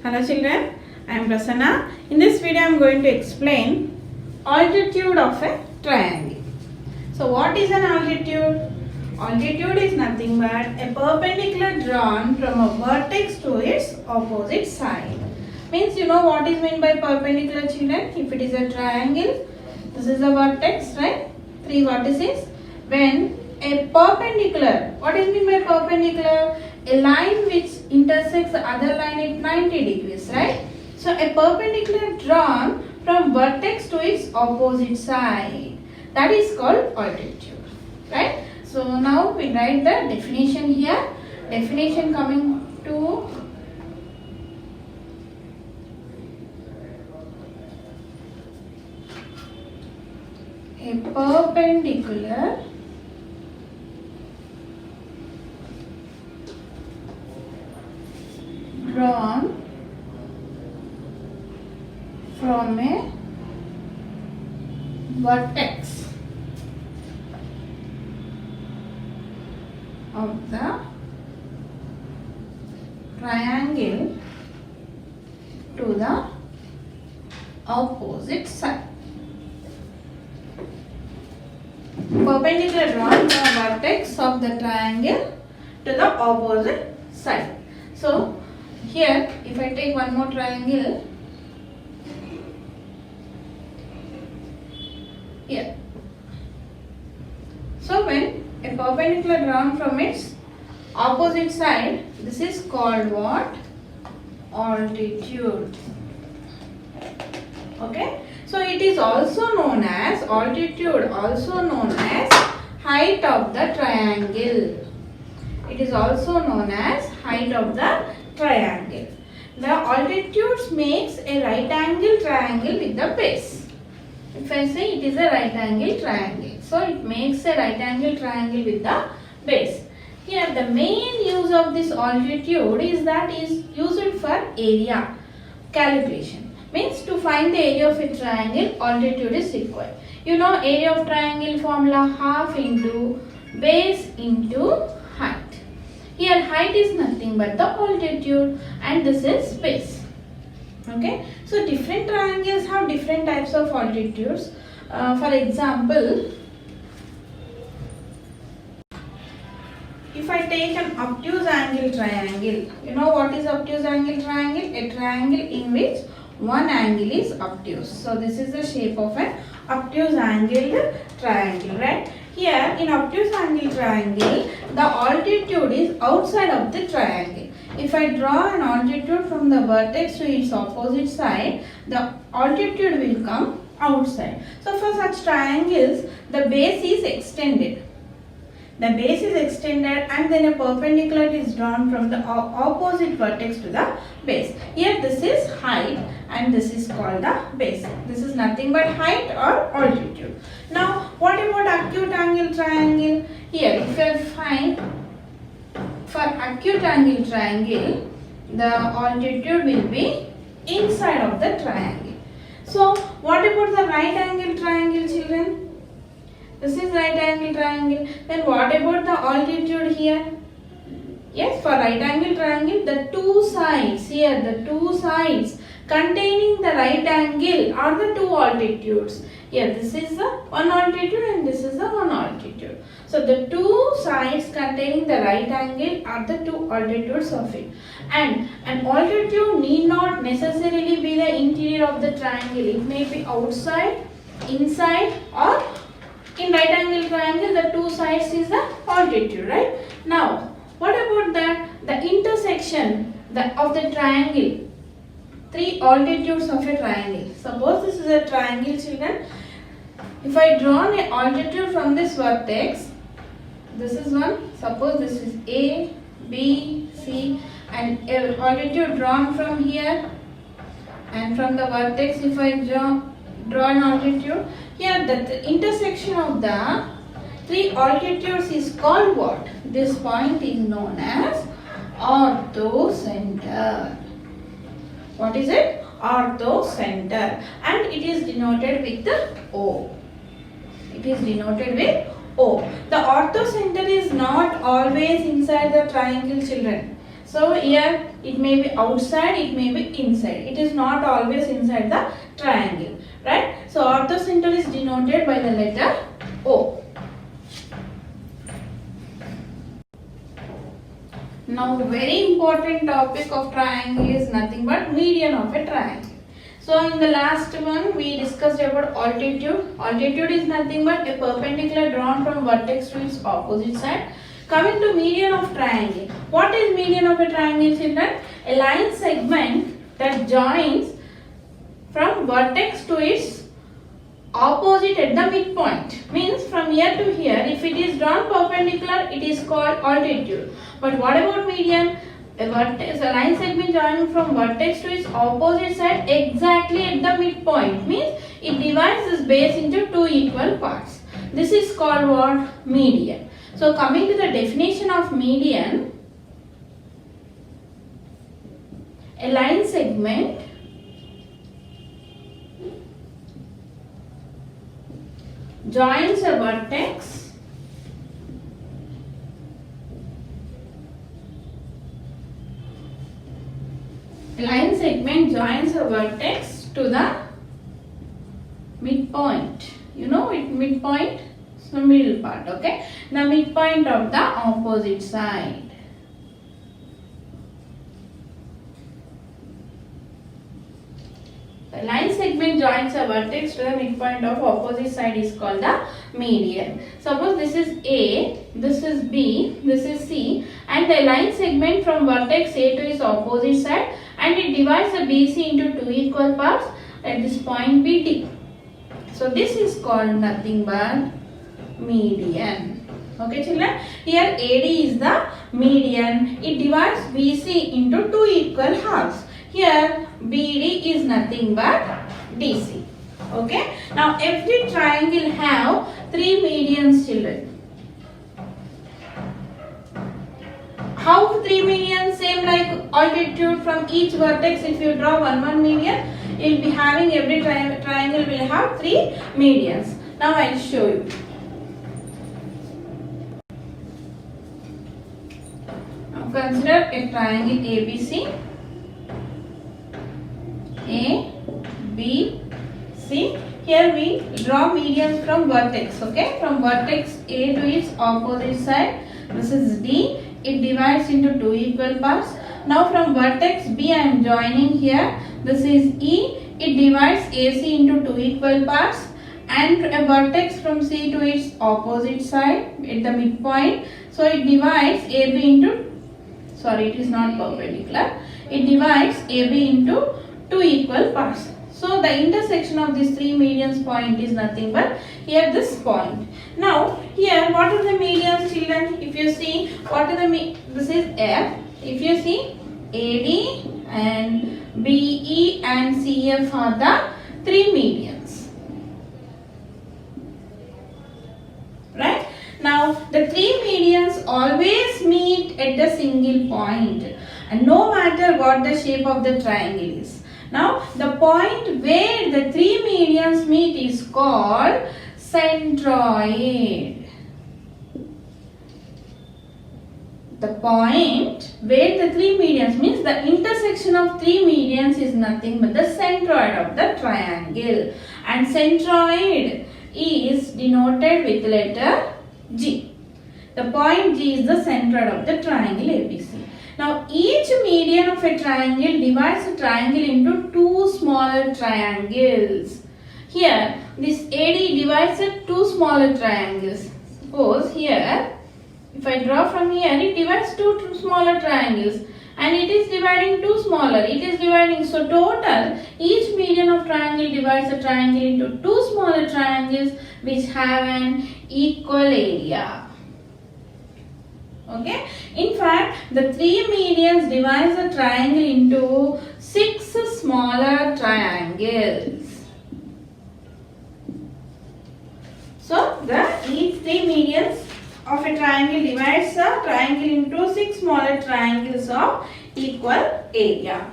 Hello children, I am Prasanna. In this video I am going to explain altitude of a triangle. So what is an altitude? Altitude is nothing but a perpendicular drawn from a vertex to its opposite side. Means you know what is meant by perpendicular, children? If it is a triangle, this is the vertex, right? 3 vertices. When a perpendicular, what is meant by perpendicular? A line which intersects the other line at 90 degrees, right? So a perpendicular drawn from vertex to its opposite side, that is called altitude, right? So now we write the definition here. Definition coming to a perpendicular drawn from a vertex of the triangle to the opposite side. Perpendicular drawn from a vertex of the triangle to the opposite side. So here, if I take one more triangle, here. So when a perpendicular drawn from its opposite side, this is called what? Altitude. Okay. So it is also known as altitude, also known as height of the triangle. It is also known as height of the triangle. The altitudes makes a right angle triangle with the base. If I say it is a right angle triangle, so it makes a right angle triangle with the base. Here the main use of this altitude is that is used for area calculation. Means to find the area of a triangle, altitude is required. You know area of triangle formula, half into base into height. Here height is nothing but the altitude and this is base. Okay. So different triangles have different types of altitudes. For example, if I take an obtuse angle triangle, you know what is obtuse angle triangle? A triangle in which one angle is obtuse. So this is the shape of an obtuse angled triangle, right? Here in obtuse angle triangle, the altitude is outside of the triangle. If I draw an altitude from the vertex to its opposite side, the altitude will come outside. So for such triangles, the base is extended. The base is extended and then a perpendicular is drawn from the opposite vertex to the base. Here this is height and this is called the base. This is nothing but height or altitude. Now what about acute angle triangle? Here if I find for acute angle triangle, the altitude will be inside of the triangle. So what about the right angle triangle, children? This is right angle triangle. Then what about the altitude here? Yes, for right angle triangle, the two sides here, the two sides containing the right angle are the two altitudes. Here this is the one altitude and this is the one altitude. So the two sides containing the right angle are the two altitudes of it. And an altitude need not necessarily be the interior of the triangle. It may be outside, inside or in right angle triangle, the two sides is the altitude, right? Now, what about that? The intersection of the triangle. 3 altitudes of a triangle. Suppose this is a triangle, children. If I draw an altitude from this vertex, this is one. Suppose this is A, B, C, and altitude drawn from here, and from the vertex, if I draw an altitude. Here the intersection of the 3 altitudes is called what? This point is known as orthocenter. What is it? Orthocenter. And it is denoted with the O. It is denoted with O. The orthocenter is not always inside the triangle, children. So here it may be outside, it may be inside. It is not always inside the triangle, right? So orthocenter is denoted by the letter O. Now very important topic of triangle is nothing but median of a triangle. So in the last one we discussed about altitude. Altitude is nothing but a perpendicular drawn from vertex to its opposite side. Coming to median of triangle. What is median of a triangle, children? A line segment that joins from vertex to its opposite at the midpoint. Means from here to here, if it is drawn perpendicular, it is called altitude. But what about median? A line segment joining from vertex to its opposite side exactly at the midpoint. Means it divides this base into two equal parts. This is called what? Median. So coming to the definition of median, a line segment joins a vertex to the midpoint. You know it, midpoint, so middle part, okay? The midpoint of the opposite side. The line segment joins a vertex to the midpoint of opposite side is called the median. Suppose this is A, this is B, this is C, and the line segment from vertex A to its opposite side, and it divides the BC into two equal parts. At this point be D. So this is called nothing but median. Okay children, here AD is the median. It divides BC into two equal halves. Here BD is nothing but DC. Okay. Now every triangle have three medians, children. How three medians? Same like altitude from each vertex. If you draw one median, you will be having every triangle will have three medians. Now I will show you. Now consider a triangle ABC. A, B, C. Here we draw medians from vertex. Okay, from vertex A to its opposite side. This is D. It divides into two equal parts. Now from vertex B I am joining here. This is E. It divides AC into two equal parts. And a vertex from C to its opposite side at the midpoint. So it divides AB into, sorry, it is not perpendicular. It divides AB into two equal parts. So the intersection of these three medians point is nothing but here this point. Now here what are the medians, children? If you see what are the this is F. If you see AD and BE and CF are the three medians. Right? Now the three medians always meet at the single point, and no matter what the shape of the triangle is. Now the point where the three medians meet is called centroid. The point where the three medians means the intersection of three medians is nothing but the centroid of the triangle, and centroid is denoted with letter G. The point G is the centroid of the triangle ABC. Now each median of a triangle divides a triangle into two smaller triangles. Here this AD divides the two smaller triangles. Suppose here if I draw from here, it divides two smaller triangles, and it is dividing two smaller. It is dividing, so total each median of triangle divides a triangle into two smaller triangles which have an equal area. Okay. In fact, the three medians divides a triangle into 6 smaller triangles. So these three medians of a triangle divides a triangle into 6 smaller triangles of equal area.